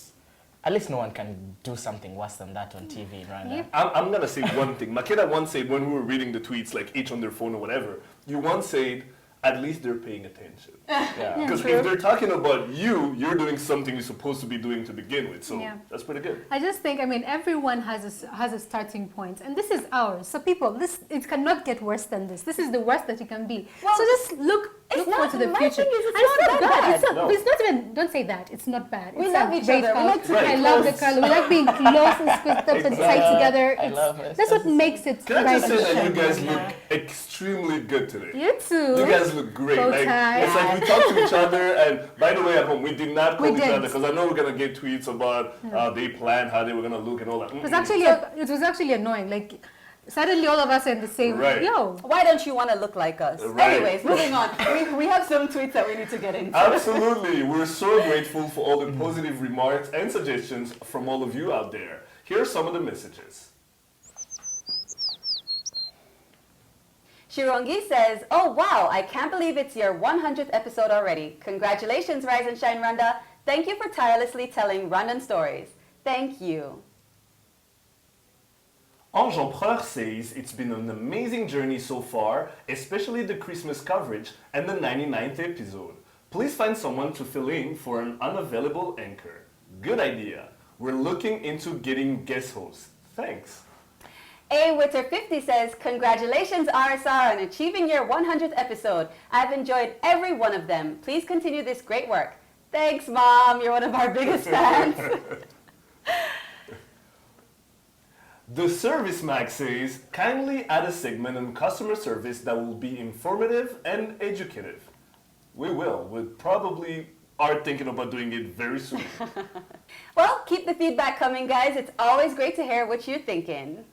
at least no one can do something worse than that on TV in Rwanda. I'm going to say one thing. Makeda once said when we were reading the tweets, like each on their phone or whatever, you once said, at least they're paying attention. Because if they're talking about you, you're doing something you're supposed to be doing to begin with. So that's pretty good. I just think, everyone has a starting point, and this is ours. So people, it cannot get worse than this. This is the worst that it can be. Well, so just look forward to the future. It's not bad. It's not even. Don't say that. It's not bad. We it's love each other. We like to be I love the color. We like being close and squeezed up and tight together. I love it. That's what makes it. Can I just say that you guys look extremely good today? You too. You guys look great. It's like we talk to each other, and by the way, at home we did not call each other because I know we're gonna get tweets about they planned how they were gonna look and all that. It was actually annoying. Like suddenly all of us are in the same. Yo, why don't you want to look like us? Anyways, moving on. We have some tweets that we need to get into. Absolutely, we're so grateful for all the positive remarks and suggestions from all of you out there. Here are some of the messages. Shirongi says, oh wow, I can't believe it's your 100th episode already. Congratulations, Rise and Shine Rwanda. Thank you for tirelessly telling Rwandan stories. Thank you. Ange Empereur says it's been an amazing journey so far, especially the Christmas coverage and the 99th episode. Please find someone to fill in for an unavailable anchor. Good idea. We're looking into getting guest hosts. Thanks. A Witter 50 says, congratulations RSR on achieving your 100th episode. I've enjoyed every one of them. Please continue this great work. Thanks, Mom. You're one of our biggest fans. The Service Mag says, kindly add a segment on customer service that will be informative and educative. We will. We probably are thinking about doing it very soon. Well, keep the feedback coming, guys. It's always great to hear what you're thinking.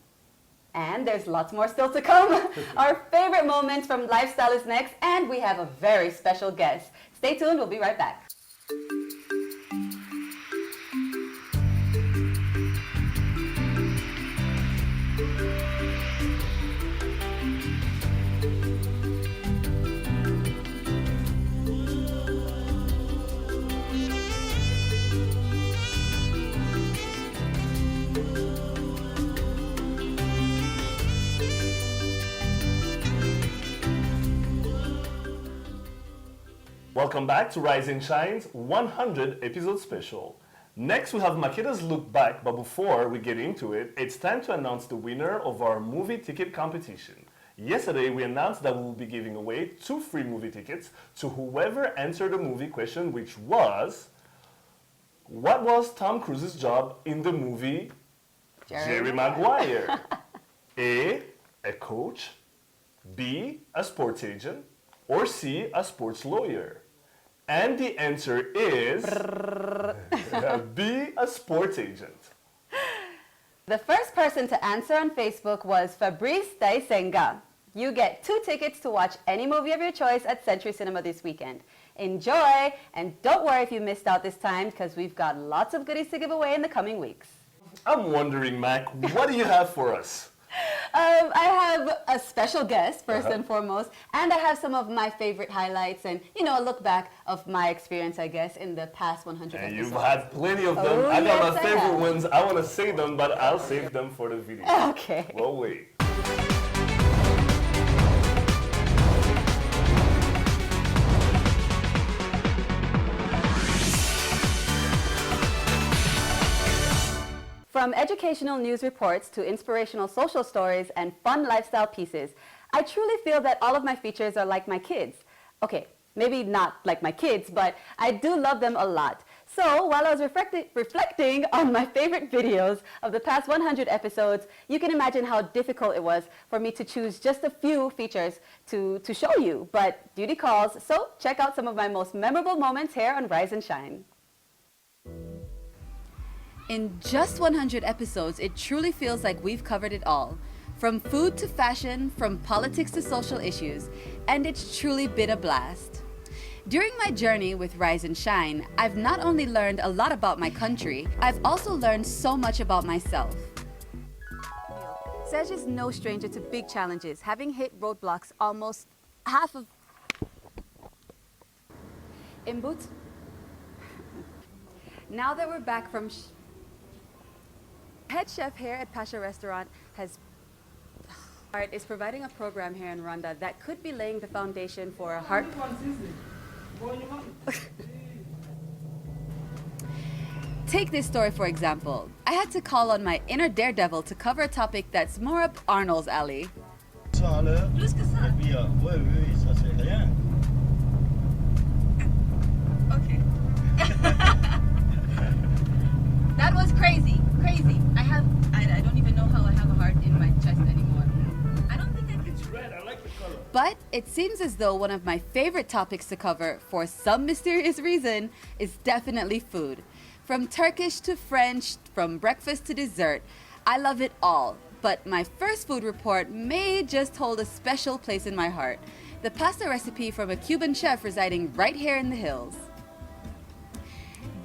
And there's lots more still to come. Our favorite moments from Lifestyle is next, and we have a very special guest. Stay tuned, we'll be right back. Welcome back to Rise and Shine's 100 episode special. Next we have Makeda's look back, but before we get into it, it's time to announce the winner of our movie ticket competition. Yesterday we announced that we will be giving away 2 free movie tickets to whoever answered the movie question, which was, what was Tom Cruise's job in the movie Jerry Maguire? A coach, B, a sports agent, or C, a sports lawyer? And the answer is B, a sports agent. The first person to answer on Facebook was Fabrice Daisenga. You get 2 tickets to watch any movie of your choice at Century Cinema this weekend. Enjoy, and don't worry if you missed out this time, because we've got lots of goodies to give away in the coming weeks. I'm wondering, Mac, what do you have for us? I have a special guest, first and foremost, and I have some of my favorite highlights and, you know, a look back of my experience, I guess, in the past 100 And episodes. you've had plenty of them. Oh, I got yes, my favorite ones. I want to say them, but I'll save them for the video. Okay. Well, wait. From educational news reports to inspirational social stories and fun lifestyle pieces, I truly feel that all of my features are like my kids. Okay, maybe not like my kids, but I do love them a lot. So while I was reflecting on my favorite videos of the past 100 episodes, you can imagine how difficult it was for me to choose just a few features to show you. But duty calls, so check out some of my most memorable moments here on Rise and Shine. In just 100 episodes, it truly feels like we've covered it all. From food to fashion, from politics to social issues, and it's truly been a blast. During my journey with Rise and Shine, I've not only learned a lot about my country, I've also learned so much about myself. Serge is no stranger to big challenges, having hit roadblocks almost half of... In boots? Now that we're back from... Head chef here at Pasha Restaurant is providing a program here in Rwanda that could be laying the foundation for a heart... Take this story for example. I had to call on my inner daredevil to cover a topic that's more up Arnold's alley. Okay. That was crazy. I don't even know how I have a heart in my chest anymore. I don't think I can. It's red, I like the color. But it seems as though one of my favorite topics to cover, for some mysterious reason, is definitely food. From Turkish to French, from breakfast to dessert, I love it all. But my first food report may just hold a special place in my heart. The pasta recipe from a Cuban chef residing right here in the hills.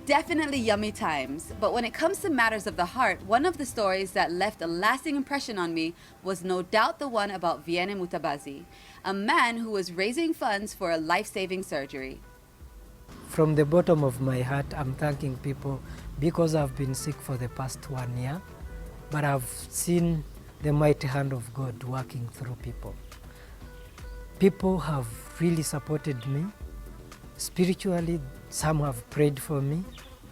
Definitely yummy times, but when it comes to matters of the heart, one of the stories that left a lasting impression on me was no doubt the one about Vianney Mutabazi, a man who was raising funds for a life-saving surgery. From the bottom of my heart, I'm thanking people because I've been sick for the past 1 year, but I've seen the mighty hand of God working through people. People have really supported me spiritually. Some have prayed for me,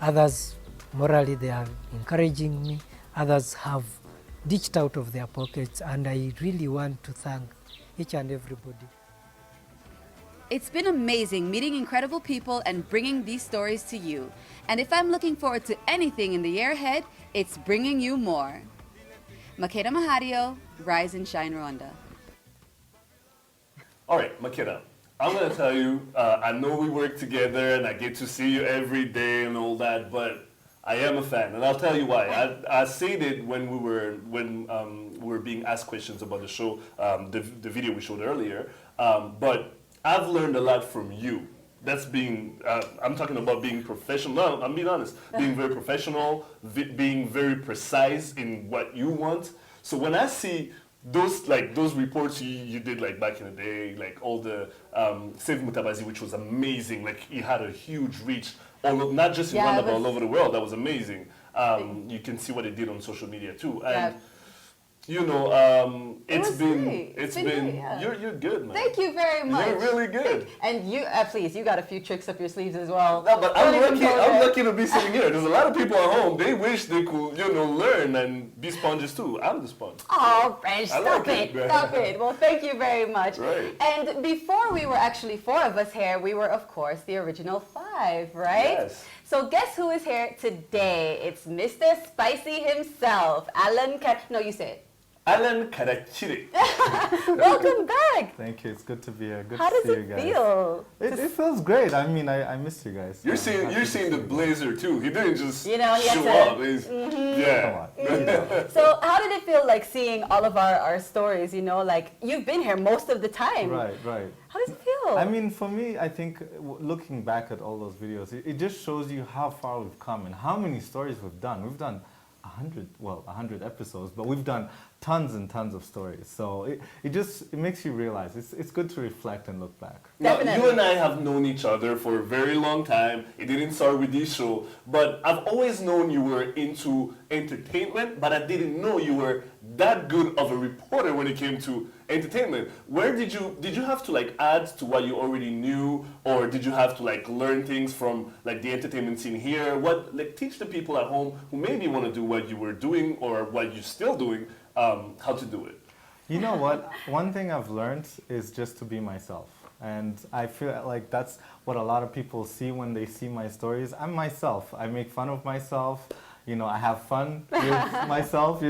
others morally they are encouraging me, others have ditched out of their pockets, and I really want to thank each and everybody. It's been amazing meeting incredible people and bringing these stories to you. And if I'm looking forward to anything in the year ahead, it's bringing you more. Makeda Mahadio, Rise and Shine Rwanda. All right, Makeda, I'm going to tell you, I know we work together and I get to see you every day and all that, but I am a fan, and I'll tell you why. I said it when we were being asked questions about the show, the video we showed earlier, but I've learned a lot from you. That's being, I'm talking about being professional. No, I'm being honest. Being very professional, being very precise in what you want. So when I see those reports you did like back in the day, like all the Save Mutabazi, which was amazing. Like he had a huge reach, not just in Rwanda, but all over the world. That was amazing. You can see what it did on social media too. And you know, it's been you're good, man. Thank you very much. You're really good. And you, please, you got a few tricks up your sleeves as well. No, but I'm lucky to be sitting here. There's a lot of people at home. They wish they could, learn and be sponges too. I'm the sponge. Oh, French, stop it. Well, thank you very much. Right. And before we were actually 4 of us here, we were, of course, the original 5, right? Yes. So guess who is here today? It's Mr. Spicy himself, Alan. No, you say it. Alan Karakiri. Welcome back. Thank you. It's good to be here. Good How to see you guys. How does It feels great. I mean, I miss you guys. You're seeing the blazer too. He didn't just show up. Yeah. So how did it feel like seeing all of our stories? Like you've been here most of the time. Right. How does it feel? I mean, for me, I think looking back at all those videos, it just shows you how far we've come and how many stories we've done. We've done 100 episodes, but we've done tons and tons of stories. So it makes you realize it's good to reflect and look back. Now, you and I have known each other for a very long time. It didn't start with this show, but I've always known you were into entertainment, but I didn't know you were that good of a reporter when it came to entertainment. Where did you have to add to what you already knew, or did you have to learn things from the entertainment scene here? Teach the people at home who maybe want to do what you were doing or what you're still doing, how to do it. You know what? One thing I've learned is just to be myself. And I feel like that's what a lot of people see when they see my stories. I'm myself. I make fun of myself. I have fun with myself,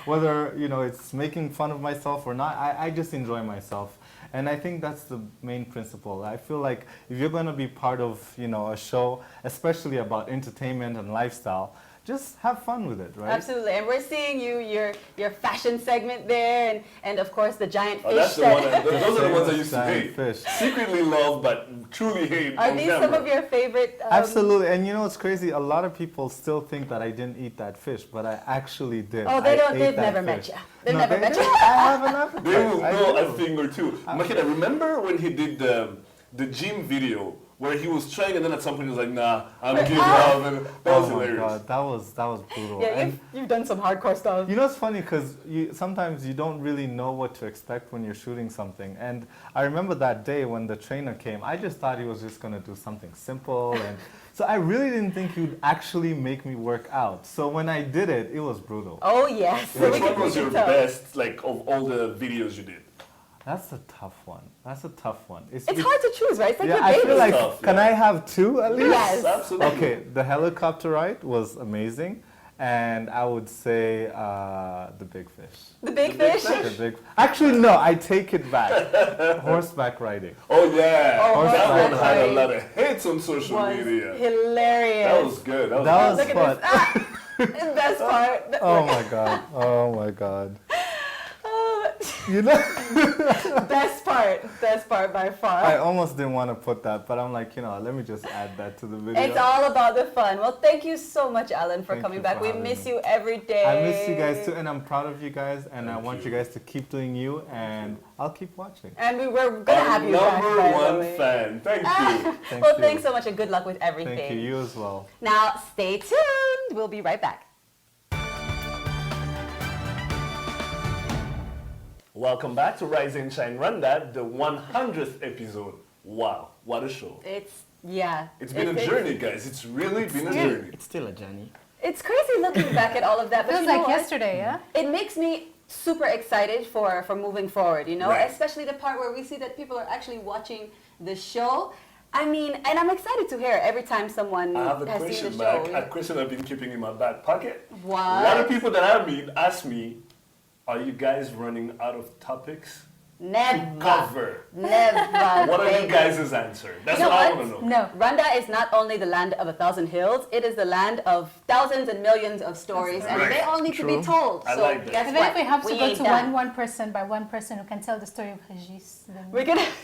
whether, it's making fun of myself or not, I just enjoy myself. And I think that's the main principle. I feel like if you're going to be part of, a show, especially about entertainment and lifestyle, just have fun with it, right? Absolutely. And we're seeing your fashion segment there, and of course the giant fish. That's the one. Those are the ones I used to hate. Fish. Secretly love, but truly hate. Are these some of your favorite? Absolutely. And it's crazy. A lot of people still think that I didn't eat that fish, but I actually did. Oh, they've never met you. They've never met you. I have an appetite. They will know a thing or two. Makeda, remember when he did the gym video? Where he was trying, and then at some point he was like, "Nah, I'm giving up." And that was hilarious. Oh my God, that was brutal. Yeah, you've done some hardcore stuff. It's funny because sometimes you don't really know what to expect when you're shooting something. And I remember that day when the trainer came, I just thought he was just gonna do something simple, and so I really didn't think he'd actually make me work out. So when I did it, it was brutal. Oh yes. Which one was your best, of all the videos you did? That's a tough one. It's hard to choose, right? It's like your I baby. feel like, can I have 2 at least? Yes, absolutely. Okay, the helicopter ride was amazing. And I would say the big fish. The big fish? Actually, no, I take it back. Horseback riding. Oh, yeah. Horseback that one had a lot of hits on social media. Hilarious. That was good. That was fun. Best part. Oh, my God. Best part by far. I almost didn't want to put that, but I'm like, let me just add that to the video. It's all about the fun. Well, thank you so much, Alan, for coming back. We miss you every day. I miss you guys too, and I'm proud of you guys, and I want you guys to keep doing you, and I'll keep watching. And we're going to have you back. Number one fan. Thank you. Well, thanks so much, and good luck with everything. Thank you. You as well. Now, stay tuned. We'll be right back. Welcome back to Rise and Shine Rwanda, the 100th episode. Wow, what a show. It's been a journey, guys. It's really been a journey. It's still a journey. It's crazy looking back at all of that. But feels like yesterday, yeah? It makes me super excited for moving forward, Right. Especially the part where we see that people are actually watching the show. I mean, and I'm excited to hear every time someone I have a has seen question, the show. Mac. A question I've been keeping in my back pocket. What? A lot of people that I meet ask me, are you guys running out of topics? Never. To cover. Never. What are you baby. guys' answer? That's You know what I what? want to know. No, Rwanda is not only the land of 1,000 hills, it is the land of thousands and millions of stories, and Right. they all need to be True. told. I So like that. guess Even what? if we have to go ain't to done. one person by one person who can tell the story of Regis, then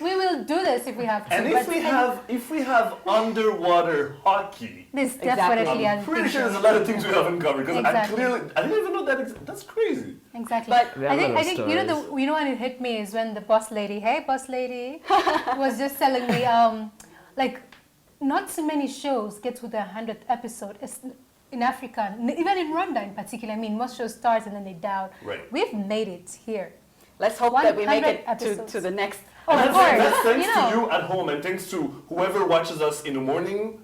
we will do this if we have to. And if we have underwater hockey, This definitely I'm pretty sure there's a lot of things we haven't covered because Exactly. I didn't even know that. That's crazy. Exactly. But I think you know when it hit me is when the boss lady, hey boss lady, was just telling me like not so many shows get to the 100th episode. It's in Africa, even in Rwanda in particular. I mean, most shows start and then they down. Right. We've made it here. Let's hope that we make 100 it to the next. Oh, And of course. that's thanks You to know. you at home and thanks to whoever watches us in the morning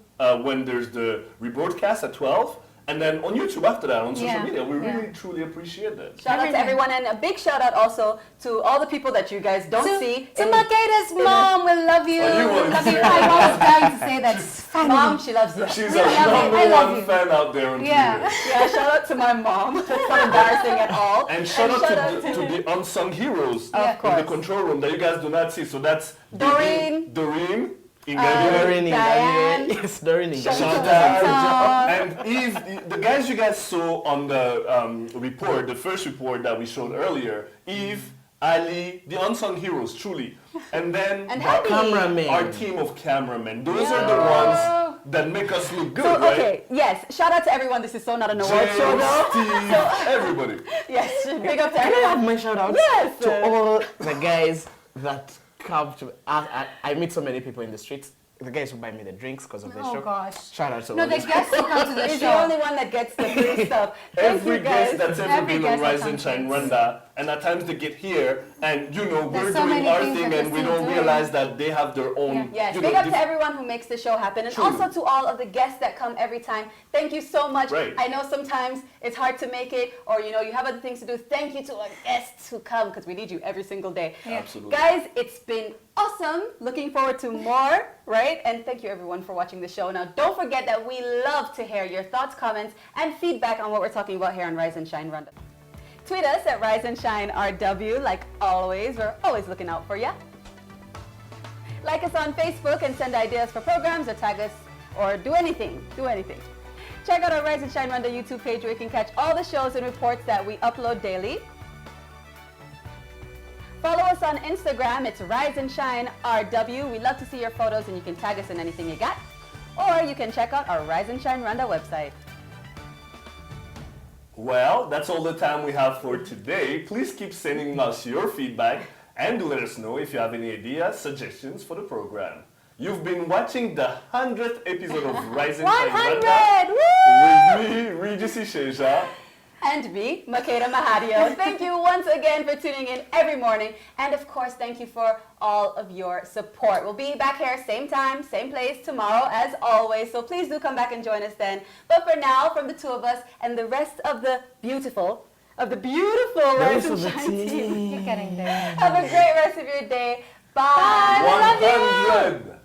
when there's the rebroadcast at 12. And then on YouTube after that, on social media, we really truly appreciate that. Shout out to everyone, and a big shout out also to all the people that you guys don't see. To Makeda's mom, we love you. Oh, you We want love to you. say I that. was dying to say that. Mom, she loves you. She's We a love you. I number love one you. fan out there on Twitter. Yeah, shout out to my mom. That's not embarrassing at all. And shout out to the unsung heroes Of in the control room that you guys do not see. So that's Doreen. Doreen. Doreen, Diane. yes, Doreen, Chantal, and Eve, the guys you guys saw on the report, the first report that we showed earlier, Eve, Ali, the unsung heroes, truly. And then And Abby. Cameramen. Our team of cameramen. Those are the ones that make us look good, So, right? okay, yes, shout out to everyone. This is so not an award James, show, though. Steve, everybody. Yes, big up to Can I everyone. have my shout out Yes. to all the guys that come to I meet so many people in the streets. The guys who buy me the drinks because of the Oh, show. gosh. Shout out to No, all the these guests who come to the He's show. the only one that gets the free stuff. Thank Every you guys. guest that's ever Every been on guest that Rise and comes Shine in. Rwanda, and at times they get here, and you know, we're There's so doing many our things thing, that and we they're don't still realize that they have their own. Yes, you big know, up to everyone who makes the show happen, and Truly. also to all of the guests that come every time. Thank you so much. Right. I know sometimes it's hard to make it, or you know you have other things to do. Thank you to our guests who come because we need you every single day. Absolutely. Guys, it's been awesome. Looking forward to more, right? And thank you everyone for watching the show. Now, don't forget that we love to hear your thoughts, comments, and feedback on what we're talking about here on Rise and Shine Rwanda. Tweet us at Rise and Shine RW. Like always, we're always looking out for ya. Like us on Facebook and send ideas for programs or tag us or do anything. Check out our Rise and Shine Rwanda YouTube page where you can catch all the shows and reports that we upload daily. Follow us on Instagram. It's Rise and Shine RW. We love to see your photos and you can tag us in anything you got. Or you can check out our Rise and Shine Rwanda website. Well, that's all the time we have for today. Please keep sending us your feedback and do let us know if you have any ideas, suggestions for the program. You've been watching the 100th episode of Rise and Shine 100! Rwanda with me, Regis Isheja. And me, Makeda Mahadio. Thank you once again for tuning in every morning. And of course, thank you for all of your support. We'll be back here same time, same place tomorrow as always. So please do come back and join us then. But for now, from the two of us and the rest of the beautiful Rise and Shine team. You're getting there. Have a great rest of your day. Bye. 100.